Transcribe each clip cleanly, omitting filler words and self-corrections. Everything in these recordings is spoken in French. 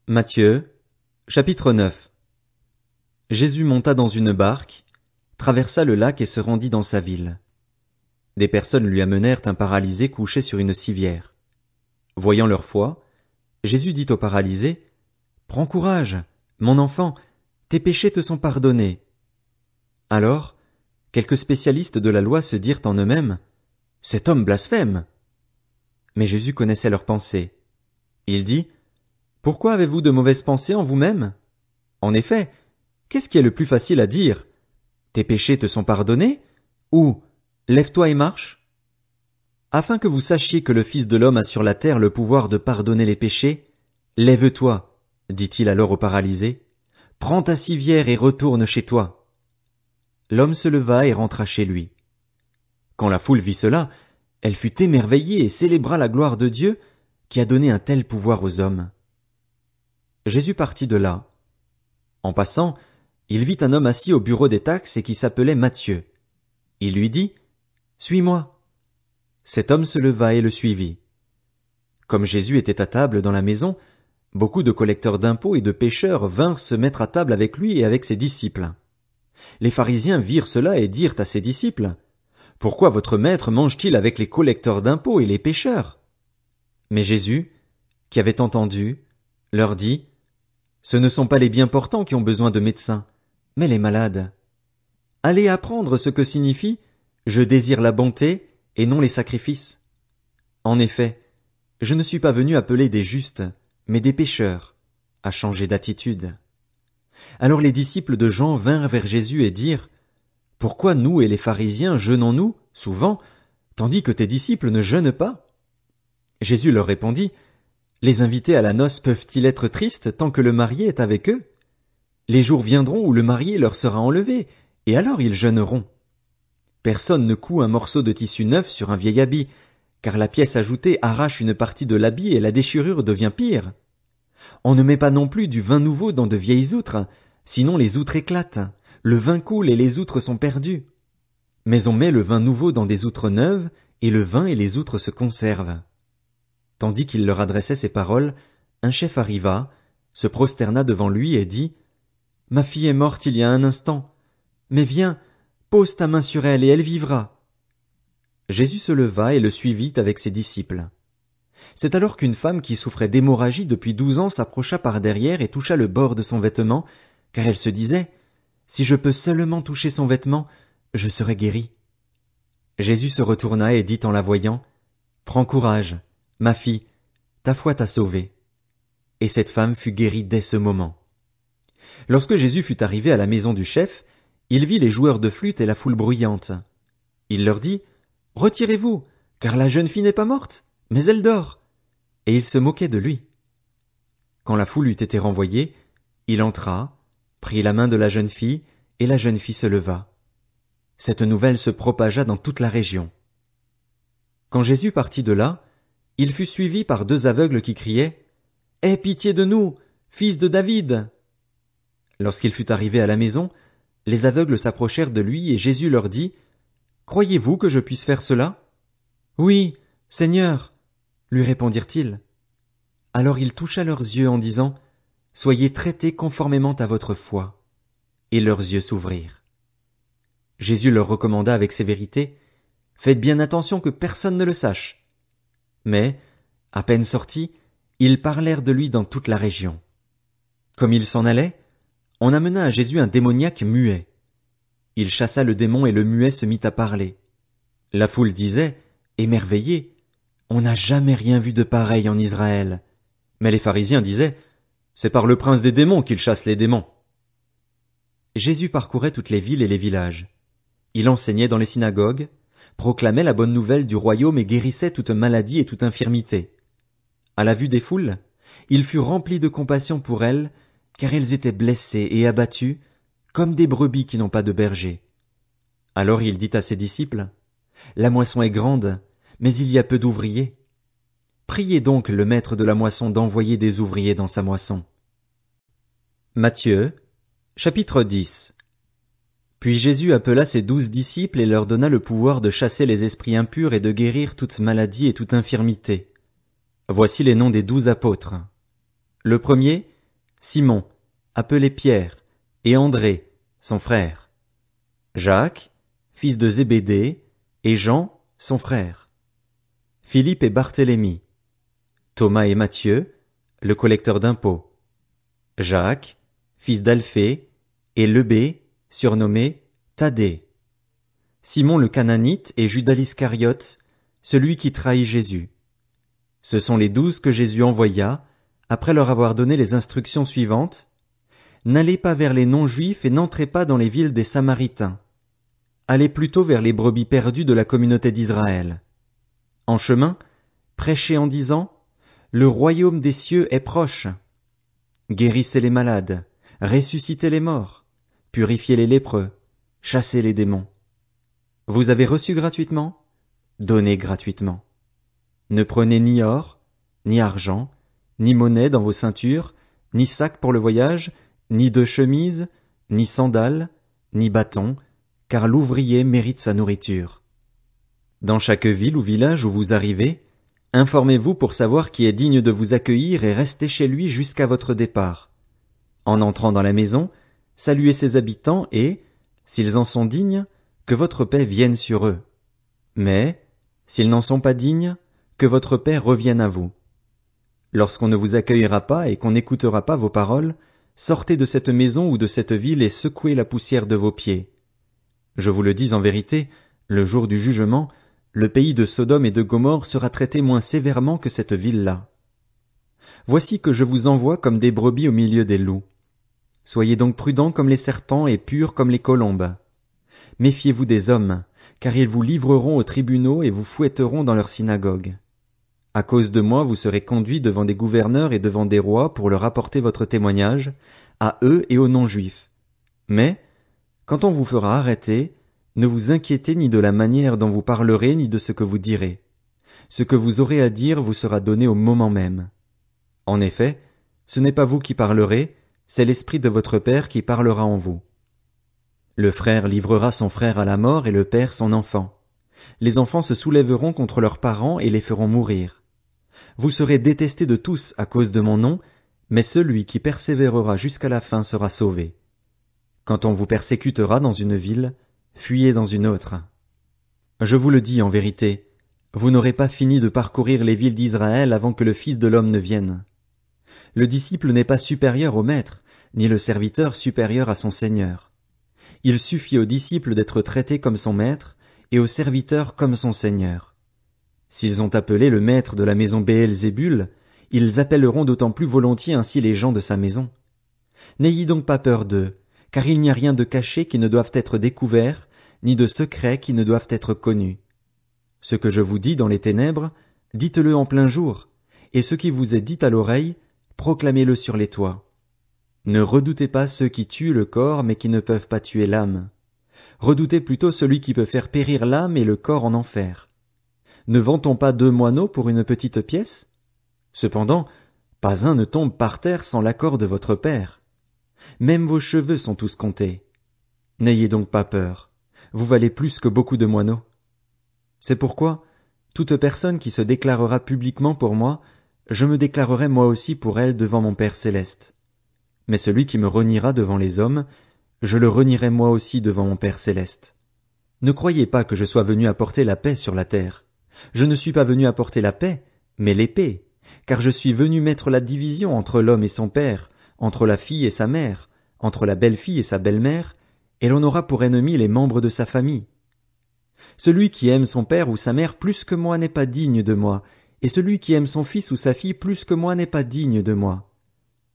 Matthieu, chapitre 9. Jésus monta dans une barque, traversa le lac et se rendit dans sa ville. Des personnes lui amenèrent un paralysé couché sur une civière. Voyant leur foi, Jésus dit au paralysé, « Prends courage, mon enfant, tes péchés te sont pardonnés. » Alors, quelques spécialistes de la loi se dirent en eux-mêmes, « Cet homme blasphème !» Mais Jésus connaissait leurs pensées. Il dit, « Pourquoi avez-vous de mauvaises pensées en vous-même? En effet, qu'est-ce qui est le plus facile à dire? Tes péchés te sont pardonnés? Ou lève-toi et marche? Afin que vous sachiez que le Fils de l'homme a sur la terre le pouvoir de pardonner les péchés, lève-toi, dit-il alors au paralysé, prends ta civière et retourne chez toi. L'homme se leva et rentra chez lui. Quand la foule vit cela, elle fut émerveillée et célébra la gloire de Dieu qui a donné un tel pouvoir aux hommes. Jésus partit de là. En passant, il vit un homme assis au bureau des taxes et qui s'appelait Matthieu. Il lui dit, « Suis-moi. » Cet homme se leva et le suivit. Comme Jésus était à table dans la maison, beaucoup de collecteurs d'impôts et de pécheurs vinrent se mettre à table avec lui et avec ses disciples. Les pharisiens virent cela et dirent à ses disciples, « Pourquoi votre maître mange-t-il avec les collecteurs d'impôts et les pécheurs? » Mais Jésus, qui avait entendu, leur dit, « Ce ne sont pas les bien portants qui ont besoin de médecins, mais les malades. Allez apprendre ce que signifie « Je désire la bonté » et non les sacrifices. En effet, je ne suis pas venu appeler des justes, mais des pécheurs, à changer d'attitude. » Alors les disciples de Jean vinrent vers Jésus et dirent, « Pourquoi nous et les pharisiens jeûnons-nous, souvent, tandis que tes disciples ne jeûnent pas? » Jésus leur répondit, « Les invités à la noce peuvent-ils être tristes tant que le marié est avec eux? Les jours viendront où le marié leur sera enlevé, et alors ils jeûneront. Personne ne coud un morceau de tissu neuf sur un vieil habit, car la pièce ajoutée arrache une partie de l'habit et la déchirure devient pire. On ne met pas non plus du vin nouveau dans de vieilles outres, sinon les outres éclatent, le vin coule et les outres sont perdues. Mais on met le vin nouveau dans des outres neuves, et le vin et les outres se conservent. » Tandis qu'il leur adressait ces paroles, un chef arriva, se prosterna devant lui et dit, « Ma fille est morte il y a un instant, mais viens, pose ta main sur elle et elle vivra. » Jésus se leva et le suivit avec ses disciples. C'est alors qu'une femme qui souffrait d'hémorragie depuis 12 ans s'approcha par derrière et toucha le bord de son vêtement, car elle se disait, « Si je peux seulement toucher son vêtement, je serai guérie. » Jésus se retourna et dit en la voyant, « Prends courage, ma fille, ta foi t'a sauvée. » Et cette femme fut guérie dès ce moment. Lorsque Jésus fut arrivé à la maison du chef, il vit les joueurs de flûte et la foule bruyante. Il leur dit, « Retirez-vous, car la jeune fille n'est pas morte, mais elle dort. » Et il se moquait de lui. Quand la foule eut été renvoyée, il entra, prit la main de la jeune fille, et la jeune fille se leva. Cette nouvelle se propagea dans toute la région. Quand Jésus partit de là, il fut suivi par 2 aveugles qui criaient, « Aie pitié de nous, fils de David !» Lorsqu'il fut arrivé à la maison, les aveugles s'approchèrent de lui et Jésus leur dit, « Croyez-vous que je puisse faire cela? »« Oui, Seigneur, » lui répondirent-ils. Alors il toucha leurs yeux en disant, « Soyez traités conformément à votre foi. » Et leurs yeux s'ouvrirent. Jésus leur recommanda avec sévérité, « Faites bien attention que personne ne le sache. » Mais, à peine sortis, ils parlèrent de lui dans toute la région. Comme ils s'en allaient, on amena à Jésus un démoniaque muet. Il chassa le démon et le muet se mit à parler. La foule disait, émerveillée, « On n'a jamais rien vu de pareil en Israël. » Mais les pharisiens disaient, « C'est par le prince des démons qu'il chasse les démons. » Jésus parcourait toutes les villes et les villages. Il enseignait dans les synagogues, proclamait la bonne nouvelle du royaume et guérissait toute maladie et toute infirmité. À la vue des foules, il fut rempli de compassion pour elles, car elles étaient blessées et abattues, comme des brebis qui n'ont pas de berger. Alors il dit à ses disciples, « La moisson est grande, mais il y a peu d'ouvriers. Priez donc le maître de la moisson d'envoyer des ouvriers dans sa moisson. » Matthieu, chapitre 10. Puis Jésus appela ses 12 disciples et leur donna le pouvoir de chasser les esprits impurs et de guérir toute maladie et toute infirmité. Voici les noms des 12 apôtres. Le premier, Simon, appelé Pierre, et André, son frère, Jacques, fils de Zébédée, et Jean, son frère, Philippe et Barthélemy, Thomas et Matthieu, le collecteur d'impôts, Jacques, fils d'Alphée, et Lebé, surnommé Thaddée, Simon le Cananite et Judas l'Iscariote, celui qui trahit Jésus. Ce sont les 12 que Jésus envoya, après leur avoir donné les instructions suivantes. N'allez pas vers les non-juifs et n'entrez pas dans les villes des Samaritains. Allez plutôt vers les brebis perdues de la communauté d'Israël. En chemin, prêchez en disant, le royaume des cieux est proche. Guérissez les malades, ressuscitez les morts, purifiez les lépreux, chassez les démons. Vous avez reçu gratuitement? Donnez gratuitement. Ne prenez ni or, ni argent, ni monnaie dans vos ceintures, ni sac pour le voyage, ni de chemise, ni sandales, ni bâton, car l'ouvrier mérite sa nourriture. Dans chaque ville ou village où vous arrivez, informez-vous pour savoir qui est digne de vous accueillir et restez chez lui jusqu'à votre départ. En entrant dans la maison, saluez ses habitants et, s'ils en sont dignes, que votre paix vienne sur eux. Mais, s'ils n'en sont pas dignes, que votre paix revienne à vous. Lorsqu'on ne vous accueillera pas et qu'on n'écoutera pas vos paroles, sortez de cette maison ou de cette ville et secouez la poussière de vos pieds. Je vous le dis en vérité, le jour du jugement, le pays de Sodome et de Gomorrhe sera traité moins sévèrement que cette ville-là. Voici que je vous envoie comme des brebis au milieu des loups. Soyez donc prudents comme les serpents et purs comme les colombes. Méfiez-vous des hommes, car ils vous livreront aux tribunaux et vous fouetteront dans leurs synagogues. À cause de moi, vous serez conduits devant des gouverneurs et devant des rois pour leur apporter votre témoignage, à eux et aux non-juifs. Mais, quand on vous fera arrêter, ne vous inquiétez ni de la manière dont vous parlerez ni de ce que vous direz. Ce que vous aurez à dire vous sera donné au moment même. En effet, ce n'est pas vous qui parlerez, c'est l'Esprit de votre Père qui parlera en vous. Le frère livrera son frère à la mort et le père son enfant. Les enfants se soulèveront contre leurs parents et les feront mourir. Vous serez détestés de tous à cause de mon nom, mais celui qui persévérera jusqu'à la fin sera sauvé. Quand on vous persécutera dans une ville, fuyez dans une autre. Je vous le dis en vérité, vous n'aurez pas fini de parcourir les villes d'Israël avant que le Fils de l'homme ne vienne. Le disciple n'est pas supérieur au maître, ni le serviteur supérieur à son Seigneur. Il suffit au disciple d'être traité comme son maître, et au serviteur comme son Seigneur. S'ils ont appelé le maître de la maison Béelzébul, ils appelleront d'autant plus volontiers ainsi les gens de sa maison. N'ayez donc pas peur d'eux, car il n'y a rien de caché qui ne doive être découvert, ni de secret qui ne doivent être connus. Ce que je vous dis dans les ténèbres, dites-le en plein jour, et ce qui vous est dit à l'oreille, proclamez-le sur les toits. Ne redoutez pas ceux qui tuent le corps mais qui ne peuvent pas tuer l'âme. Redoutez plutôt celui qui peut faire périr l'âme et le corps en enfer. Ne vend-on pas 2 moineaux pour une petite pièce? Cependant, pas un ne tombe par terre sans l'accord de votre Père. Même vos cheveux sont tous comptés. N'ayez donc pas peur. Vous valez plus que beaucoup de moineaux. C'est pourquoi, toute personne qui se déclarera publiquement pour moi, je me déclarerai moi aussi pour elle devant mon Père céleste. Mais celui qui me reniera devant les hommes, je le renierai moi aussi devant mon Père céleste. Ne croyez pas que je sois venu apporter la paix sur la terre. Je ne suis pas venu apporter la paix, mais l'épée, car je suis venu mettre la division entre l'homme et son père, entre la fille et sa mère, entre la belle-fille et sa belle-mère, et l'on aura pour ennemis les membres de sa famille. Celui qui aime son père ou sa mère plus que moi n'est pas digne de moi, et celui qui aime son fils ou sa fille plus que moi n'est pas digne de moi.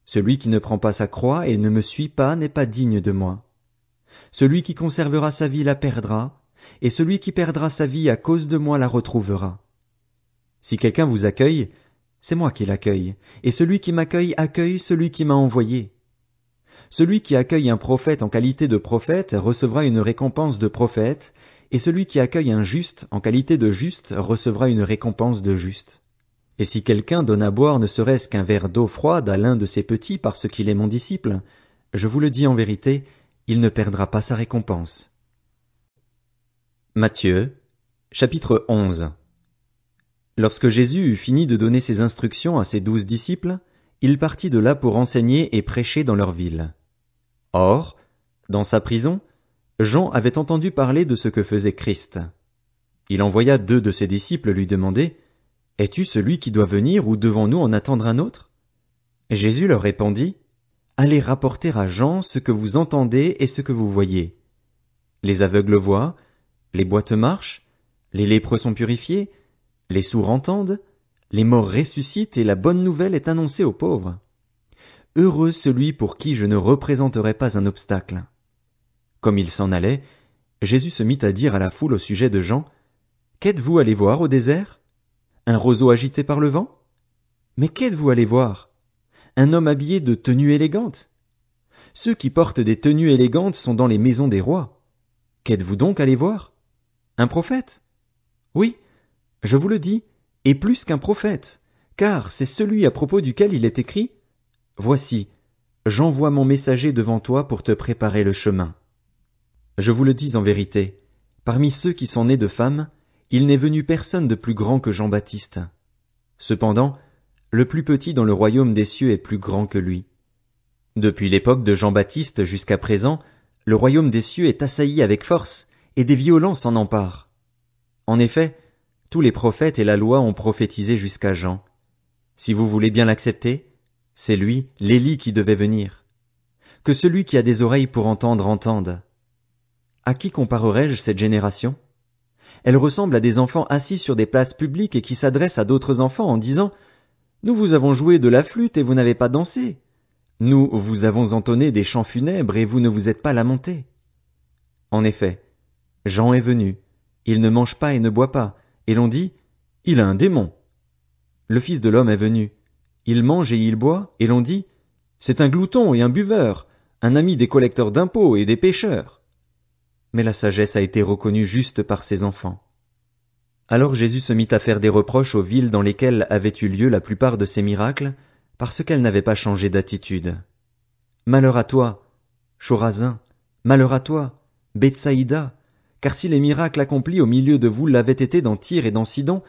Celui qui ne prend pas sa croix et ne me suit pas n'est pas digne de moi. Celui qui conservera sa vie la perdra, et celui qui perdra sa vie à cause de moi la retrouvera. Si quelqu'un vous accueille, c'est moi qui l'accueille, et celui qui m'accueille accueille celui qui m'a envoyé. Celui qui accueille un prophète en qualité de prophète recevra une récompense de prophète, et celui qui accueille un juste en qualité de juste recevra une récompense de juste. Et si quelqu'un donne à boire ne serait-ce qu'un verre d'eau froide à l'un de ses petits parce qu'il est mon disciple, je vous le dis en vérité, il ne perdra pas sa récompense. Matthieu, chapitre 11. Lorsque Jésus eut fini de donner ses instructions à ses 12 disciples, il partit de là pour enseigner et prêcher dans leur ville. Or, dans sa prison, Jean avait entendu parler de ce que faisait Christ. Il envoya 2 de ses disciples lui demander, « Es-tu celui qui doit venir ou devons-nous en attendre un autre ?» Jésus leur répondit, « Allez rapporter à Jean ce que vous entendez et ce que vous voyez. Les aveugles voient, les boîtes marchent, les lépreux sont purifiés, les sourds entendent, les morts ressuscitent et la bonne nouvelle est annoncée aux pauvres. Heureux celui pour qui je ne représenterai pas un obstacle. » Comme il s'en allait, Jésus se mit à dire à la foule au sujet de Jean, « Qu'êtes-vous allé voir au désert? Un roseau agité par le vent? Mais qu'êtes-vous allé voir? Un homme habillé de tenues élégantes? Ceux qui portent des tenues élégantes sont dans les maisons des rois. Qu'êtes-vous donc allé voir? Un prophète? Oui, je vous le dis, et plus qu'un prophète, car c'est celui à propos duquel il est écrit, « Voici, j'envoie mon messager devant toi pour te préparer le chemin. » Je vous le dis en vérité, parmi ceux qui sont nés de femmes, il n'est venu personne de plus grand que Jean-Baptiste. Cependant, le plus petit dans le royaume des cieux est plus grand que lui. Depuis l'époque de Jean-Baptiste jusqu'à présent, le royaume des cieux est assailli avec force, et des violents s'en emparent. En effet, tous les prophètes et la loi ont prophétisé jusqu'à Jean. Si vous voulez bien l'accepter, c'est lui, l'Élie, qui devait venir. Que celui qui a des oreilles pour entendre entende. À qui comparerai-je cette génération? Elle ressemble à des enfants assis sur des places publiques et qui s'adressent à d'autres enfants en disant « Nous vous avons joué de la flûte et vous n'avez pas dansé. Nous vous avons entonné des chants funèbres et vous ne vous êtes pas lamentés. » En effet, Jean est venu, il ne mange pas et ne boit pas, et l'on dit « Il a un démon. » Le Fils de l'homme est venu, il mange et il boit, et l'on dit « C'est un glouton et un buveur, un ami des collecteurs d'impôts et des pécheurs. » Mais la sagesse a été reconnue juste par ses enfants. Alors Jésus se mit à faire des reproches aux villes dans lesquelles avaient eu lieu la plupart de ces miracles, parce qu'elles n'avaient pas changé d'attitude. Malheur à toi, Chorazin, malheur à toi, Bethsaïda, car si les miracles accomplis au milieu de vous l'avaient été dans Tyr et dans Sidon,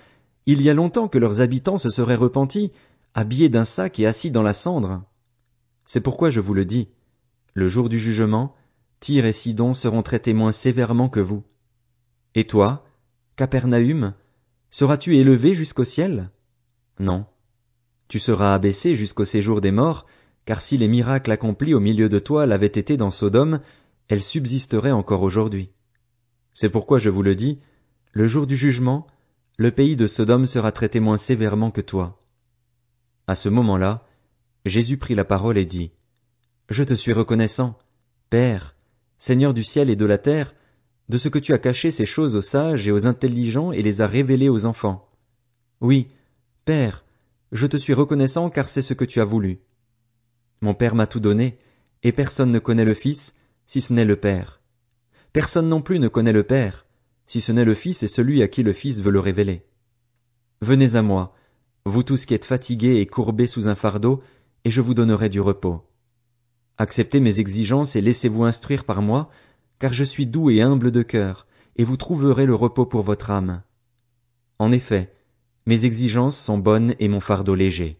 il y a longtemps que leurs habitants se seraient repentis, habillés d'un sac et assis dans la cendre. C'est pourquoi je vous le dis, le jour du jugement, Tyr et Sidon seront traités moins sévèrement que vous. Et toi, Capernaüm, seras-tu élevé jusqu'au ciel? Non. Tu seras abaissé jusqu'au séjour des morts, car si les miracles accomplis au milieu de toi l'avaient été dans Sodome, elles subsisteraient encore aujourd'hui. C'est pourquoi je vous le dis, le jour du jugement, le pays de Sodome sera traité moins sévèrement que toi. À ce moment-là, Jésus prit la parole et dit, « Je te suis reconnaissant, Père, Seigneur du ciel et de la terre, de ce que tu as caché ces choses aux sages et aux intelligents et les as révélées aux enfants. Oui, Père, je te suis reconnaissant car c'est ce que tu as voulu. Mon Père m'a tout donné, et personne ne connaît le Fils, si ce n'est le Père. Personne non plus ne connaît le Père, si ce n'est le Fils et celui à qui le Fils veut le révéler. Venez à moi, vous tous qui êtes fatigués et courbés sous un fardeau, et je vous donnerai du repos. Acceptez mes exigences et laissez-vous instruire par moi, car je suis doux et humble de cœur, et vous trouverez le repos pour votre âme. En effet, mes exigences sont bonnes et mon fardeau léger.